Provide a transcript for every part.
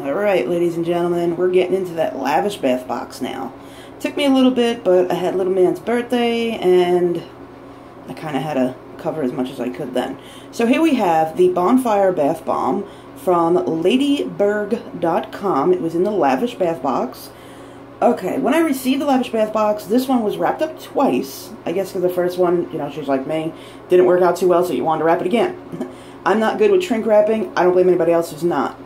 Alright, ladies and gentlemen, we're getting into that lavish bath box now. Took me a little bit, but I had little man's birthday, and I kind of had to cover as much as I could then. So here we have the Bonfire Bath Bomb from Ladyberg.com. It was in the lavish bath box. Okay, when I received the lavish bath box, this one was wrapped up twice. I guess because the first one, you know, she's like me, didn't work out too well, so you wanted to wrap it again. I'm not good with shrink wrapping. I don't blame anybody else who's not.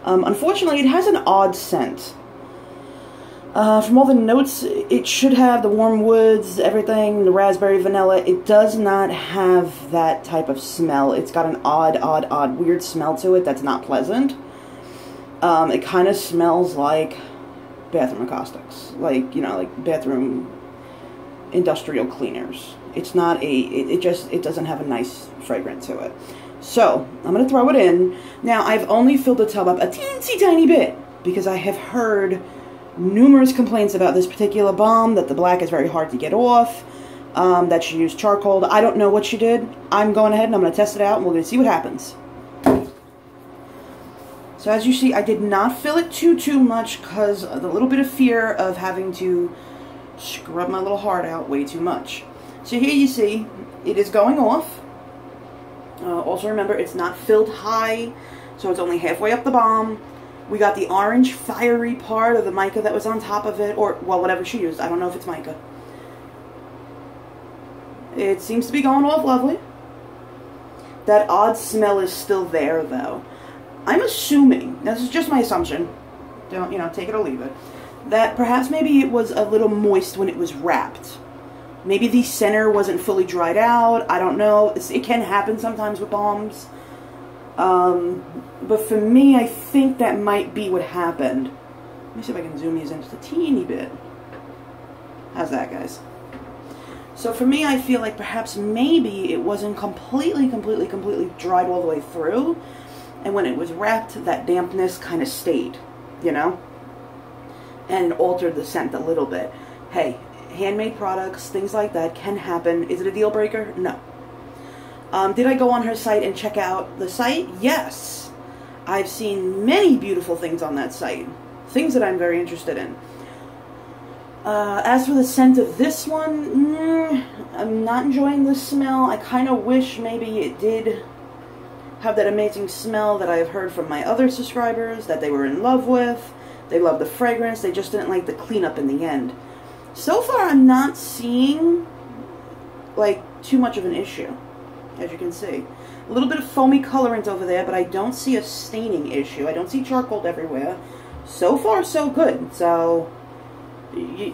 Unfortunately, it has an odd scent. From all the notes, it should have the warm woods, everything, the raspberry, vanilla. It does not have that type of smell. It's got an odd, weird smell to it that's not pleasant. It kind of smells like bathroom acoustics. Like, you know, like bathroom industrial cleaners. It's not it doesn't have a nice fragrance to it. So, I'm going to throw it in. Now, I've only filled the tub up a teensy tiny bit because I have heard numerous complaints about this particular bomb, that the black is very hard to get off, that she used charcoal. I don't know what she did. I'm going ahead and I'm going to test it out and we're going to see what happens. So as you see, I did not fill it too much because of the little bit of fear of having to scrub my little heart out way too much. So here you see, it is going off. Also remember, it's not filled high, so it's only halfway up the bomb. We got the orange fiery part of the mica that was on top of it, or, well, whatever she used. I don't know if it's mica. It seems to be going off lovely. That odd smell is still there, though. I'm assuming, this is just my assumption, don't, you know, take it or leave it, that perhaps maybe it was a little moist when it was wrapped. Maybe the center wasn't fully dried out. I don't know. It can happen sometimes with bombs. But for me, I think that might be what happened. Let me see if I can zoom these in just a teeny bit. How's that, guys? So for me, I feel like perhaps maybe it wasn't completely dried all the way through. And when it was wrapped, that dampness kind of stayed, you know? And altered the scent a little bit. Hey, handmade products, things like that can happen. Is it a deal breaker? No. Did I go on her site and check out the site? Yes. I've seen many beautiful things on that site. Things that I'm very interested in. As for the scent of this one, I'm not enjoying the smell. I kind of wish maybe it did have that amazing smell that I've heard from my other subscribers that they were in love with. They love the fragrance. They just didn't like the cleanup in the end. So far, I'm not seeing, like, too much of an issue, as you can see. A little bit of foamy colorant over there, but I don't see a staining issue. I don't see charcoal everywhere. So far, so good. So,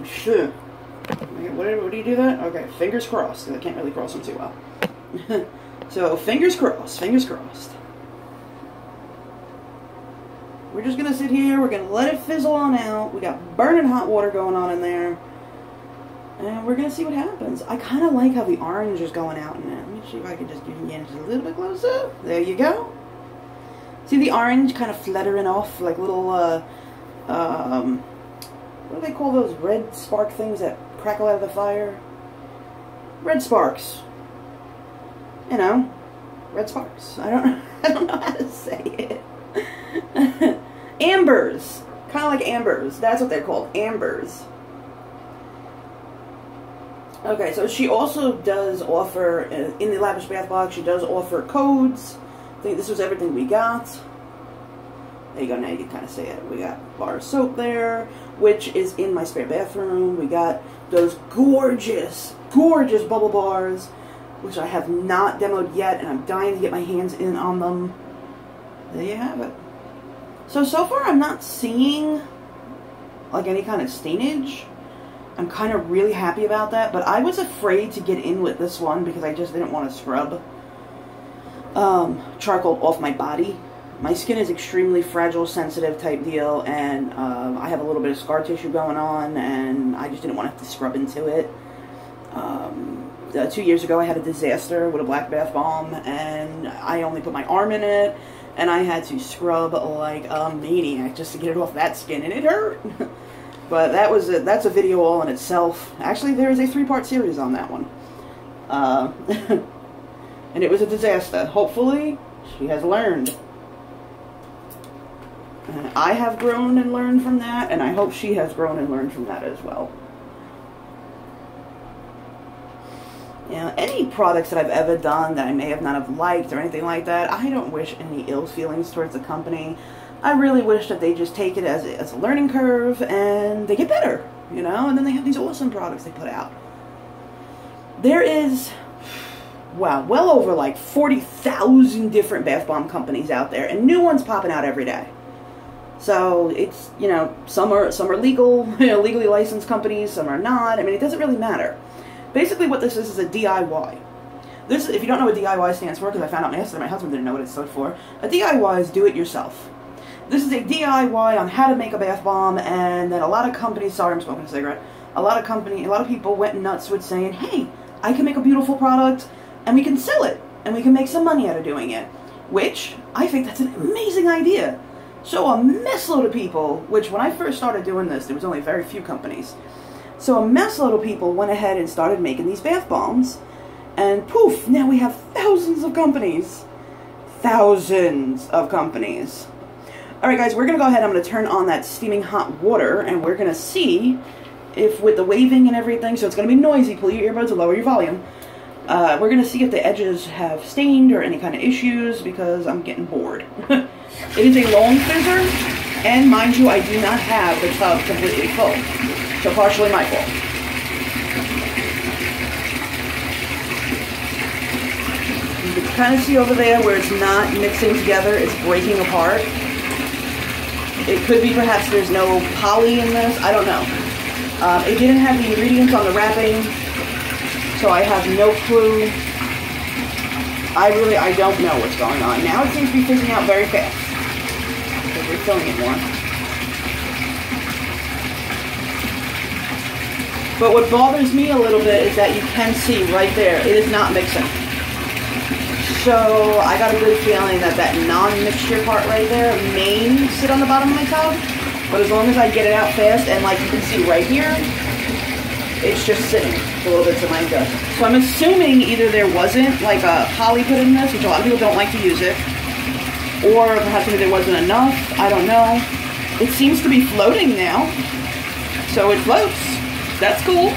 sure. What do you do that? Okay, fingers crossed. I can't really cross them too well. So, fingers crossed, fingers crossed. We're just going to sit here. We're going to let it fizzle on out. We got burning hot water going on in there. And we're going to see what happens. I kind of like how the orange is going out in there. Let me see if I can just give you just a little bit closer. There you go. See the orange kind of fluttering off like little, what do they call those red spark things that crackle out of the fire? Red sparks. You know, red sparks. I don't know how to say it. Ambers. Kind of like ambers. That's what they're called. Ambers. Okay, so she also does offer, in the lavish bath box, she does offer codes. I think this was everything we got. There you go, now you can kind of see it. We got bar of soap there, which is in my spare bathroom. We got those gorgeous bubble bars, which I have not demoed yet, and I'm dying to get my hands in on them. There you have it. So far I'm not seeing, like, any kind of stainage. I'm kind of really happy about that, but I was afraid to get in with this one because I just didn't want to scrub charcoal off my body. My skin is extremely fragile, sensitive type deal, and I have a little bit of scar tissue going on, and I just didn't want to have to scrub into it. 2 years ago I had a disaster with a black bath bomb, and I only put my arm in it, and I had to scrub like a maniac just to get it off that skin, and it hurt. But that's a video all in itself. Actually, there is a 3-part series on that one. And it was a disaster. Hopefully, she has learned. And I have grown and learned from that, and I hope she has grown and learned from that as well. Yeah, any products that I've ever done that I may have not have liked or anything like that, I don't wish any ill feelings towards the company. I really wish that they just take it as a learning curve and they get better, you know, and then they have these awesome products they put out. There is, wow, well over like 40,000 different bath bomb companies out there, and new ones popping out every day. So it's, you know, some are legal, you know, legally licensed companies, some are not. I mean, it doesn't really matter. Basically what this is a DIY. This, if you don't know what DIY stands for, because I found out yesterday, my husband didn't know what it stood for. A DIY is do it yourself. This is a DIY on how to make a bath bomb, and then a lot of companies, sorry I'm smoking a cigarette, a lot of people went nuts with saying, hey, I can make a beautiful product, and we can sell it, and we can make some money out of doing it. Which, I think that's an amazing idea. So a messload of people, which when I first started doing this, there was only very few companies. So a messload of people went ahead and started making these bath bombs, and poof, now we have thousands of companies. Thousands of companies. Alright guys, we're going to go ahead, I'm going to turn on that steaming hot water, and we're going to see if with the waving and everything, so it's going to be noisy, pull your earbuds or lower your volume. We're going to see if the edges have stained or any kind of issues, because I'm getting bored. It is a long fizzer, and mind you, I do not have the tub completely full. So partially my fault. You can kind of see over there where it's not mixing together, it's breaking apart. It could be perhaps there's no poly in this, I don't know. It didn't have the ingredients on the wrapping, so I have no clue. I don't know what's going on. Now it seems to be fizzing out very fast, because we're filling it more. But what bothers me a little bit is that you can see right there, it is not mixing. So I got a good feeling that that non-mixture part right there may sit on the bottom of my tub. But as long as I get it out fast, and like you can see right here, it's just sitting a little bit to my gut. So I'm assuming either there wasn't like a poly put in this, which a lot of people don't like to use it, or perhaps maybe there wasn't enough, I don't know. It seems to be floating now, so it floats. That's cool.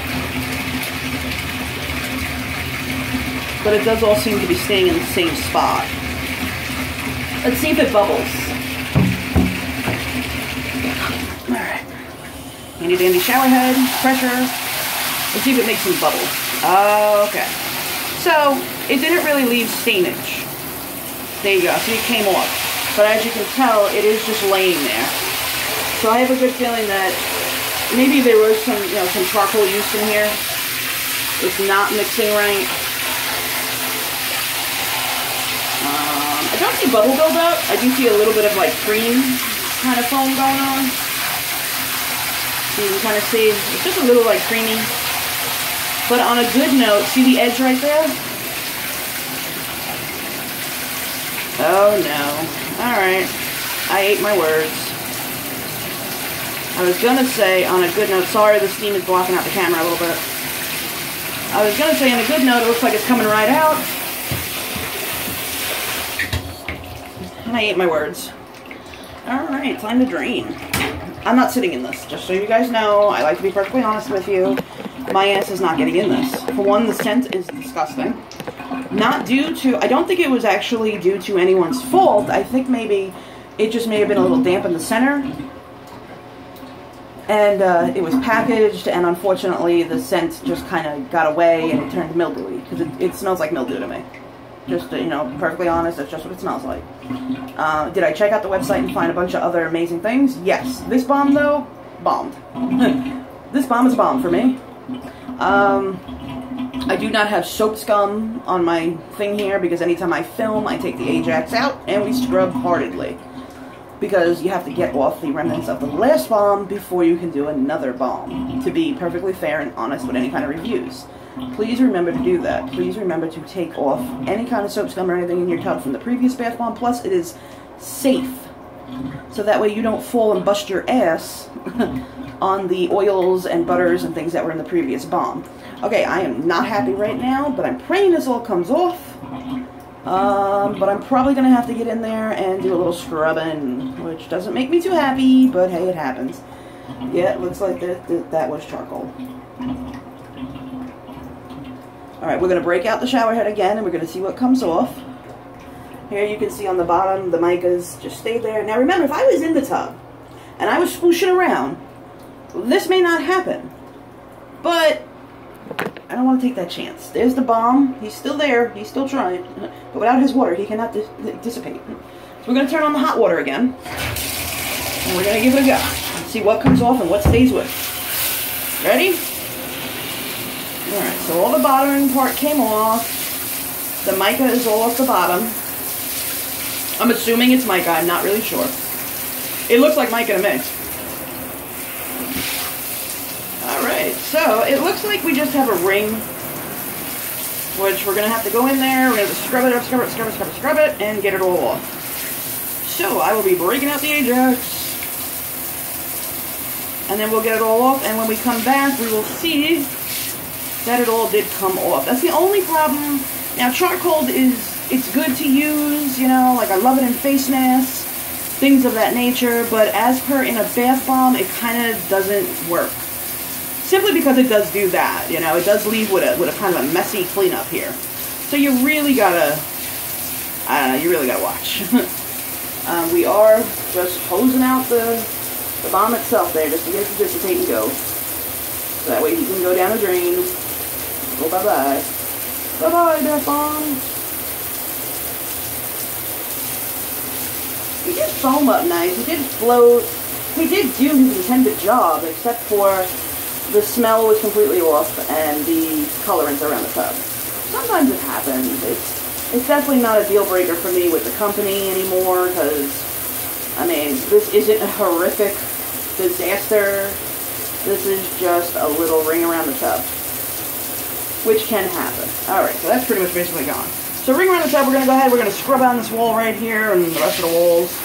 But it does all seem to be staying in the same spot. Let's see if it bubbles. Alright. Handy dandy shower head, pressure. Let's see if it makes some bubbles. Okay. So, it didn't really leave stainage. There you go. See, it came off. But as you can tell, it is just laying there. So I have a good feeling that maybe there was some, you know, some charcoal use in here. It's not mixing right. I don't see bubble buildup. I do see a little bit of like cream kind of foam going on. So you can kind of see it's just a little like creamy. But on a good note, see the edge right there? Oh no. Alright. I ate my words. I was gonna say, on a good note, sorry the steam is blocking out the camera a little bit. I was gonna say, on a good note, it looks like it's coming right out. And I ate my words. Alright, time to drain. I'm not sitting in this, just so you guys know. I like to be perfectly honest with you. My ass is not getting in this. For one, the scent is disgusting. Not due to, I don't think it was actually due to anyone's fault. I think maybe it just may have been a little damp in the center. And it was packaged, and unfortunately the scent just kind of got away and it turned mildewy. Because it smells like mildew to me. Just to, you know, perfectly honest, that's just what it smells like. Did I check out the website and find a bunch of other amazing things? Yes. This bomb, though, bombed. This bomb is a bomb for me. I do not have soap scum on my thing here because anytime I film, I take the Ajax out and we scrub heartedly. Because you have to get off the remnants of the last bomb before you can do another bomb. To be perfectly fair and honest with any kind of reviews. Please remember to do that. Please remember to take off any kind of soap scum or anything in your tub from the previous bath bomb. Plus, it is safe. So that way you don't fall and bust your ass on the oils and butters and things that were in the previous bomb. Okay, I am not happy right now, but I'm praying this all comes off. But I'm probably going to have to get in there and do a little scrubbing, which doesn't make me too happy, but hey, it happens. Yeah, it looks like that was charcoal. Alright, we're going to break out the shower head again, and we're going to see what comes off. Here you can see on the bottom, the micas just stay there. Now remember, if I was in the tub, and I was swooshing around, this may not happen. But I don't want to take that chance. There's the bomb. He's still there. He's still trying. But without his water, he cannot dissipate. So we're going to turn on the hot water again. And we're going to give it a go. And see what comes off and what stays with. Ready? Alright, so all the bottom part came off. The mica is all off the bottom. I'm assuming it's mica. I'm not really sure. It looks like mica to me. Alright, so it looks like we just have a ring, which we're going to have to go in there, we're going to scrub it up, scrub it, and get it all off. So I will be breaking out the Ajax, and then we'll get it all off, and when we come back, we will see that it all did come off. That's the only problem. Now, charcoal it's good to use, you know, like I love it in face masks, things of that nature, but as per in a bath bomb, it kind of doesn't work. Simply because it does do that, you know, it does leave with a kind of a messy cleanup here. So you really gotta, I don't know, you really gotta watch. We are just hosing out the bomb itself there, just to get it to dissipate and go. So that way he can go down the drain. Oh, bye-bye. Bye-bye, bath bomb. He did foam up nice, he did float, he did do his intended job, except for the smell was completely off and the colorants around the tub. Sometimes it happens. It's definitely not a deal breaker for me with the company anymore, because, I mean, this isn't a horrific disaster. This is just a little ring around the tub, which can happen. Alright, so that's pretty much basically gone. So ring around the tub, we're going to go ahead, we're going to scrub on this wall right here and the rest of the walls.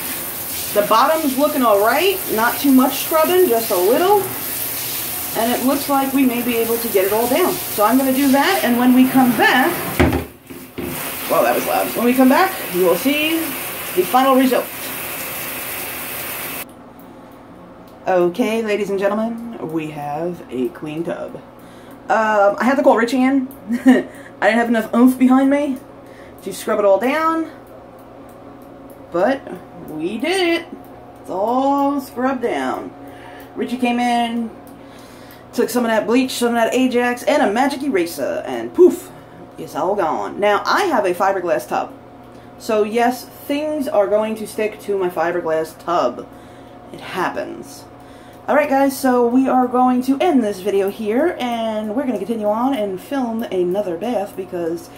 The bottom's looking alright, not too much scrubbing, just a little. And it looks like we may be able to get it all down. So I'm going to do that, and when we come back, well, that was loud. When we come back, you will see the final result. Okay, ladies and gentlemen, we have a clean tub. I had to call Richie in. I didn't have enough oomph behind me to scrub it all down, but we did it. It's all scrubbed down. Richie came in, took some of that bleach, some of that Ajax, and a magic eraser, and poof, it's all gone. Now, I have a fiberglass tub. So yes, things are going to stick to my fiberglass tub. It happens. Alright guys, so we are going to end this video here, and we're going to continue on and film another bath, because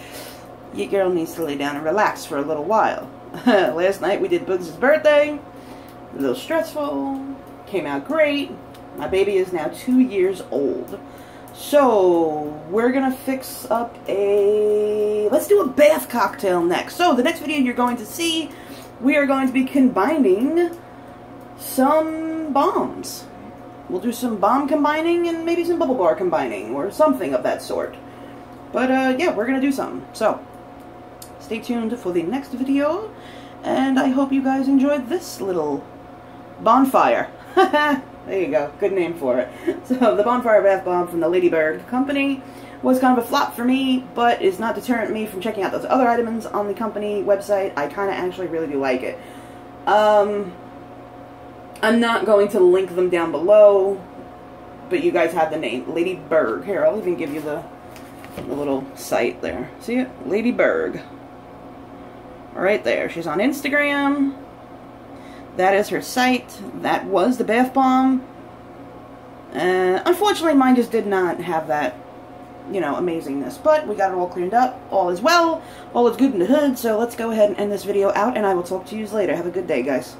your girl needs to lay down and relax for a little while. Last night we did Boogs' birthday. A little stressful. Came out great. My baby is now 2 years old. So, we're going to fix up let's do a bath cocktail next. So, the next video you're going to see, we are going to be combining some bombs. We'll do some bomb combining and maybe some bubble bar combining, or something of that sort. But, yeah, we're going to do something. So, stay tuned for the next video, and I hope you guys enjoyed this little bonfire. There you go. Good name for it. So, the Bonfire Bath Bomb from the Ladybird Company was kind of a flop for me, but is not deterring me from checking out those other items on the company website. I kind of actually really do like it. I'm not going to link them down below, but you guys have the name. Ladybird. Here, I'll even give you the little site there. See it? Ladybird. Right there. She's on Instagram. That is her site. That was the bath bomb. Unfortunately, mine just did not have that, you know, amazingness. But we got it all cleaned up. All is well. All is good in the hood. So let's go ahead and end this video out, and I will talk to you later. Have a good day, guys.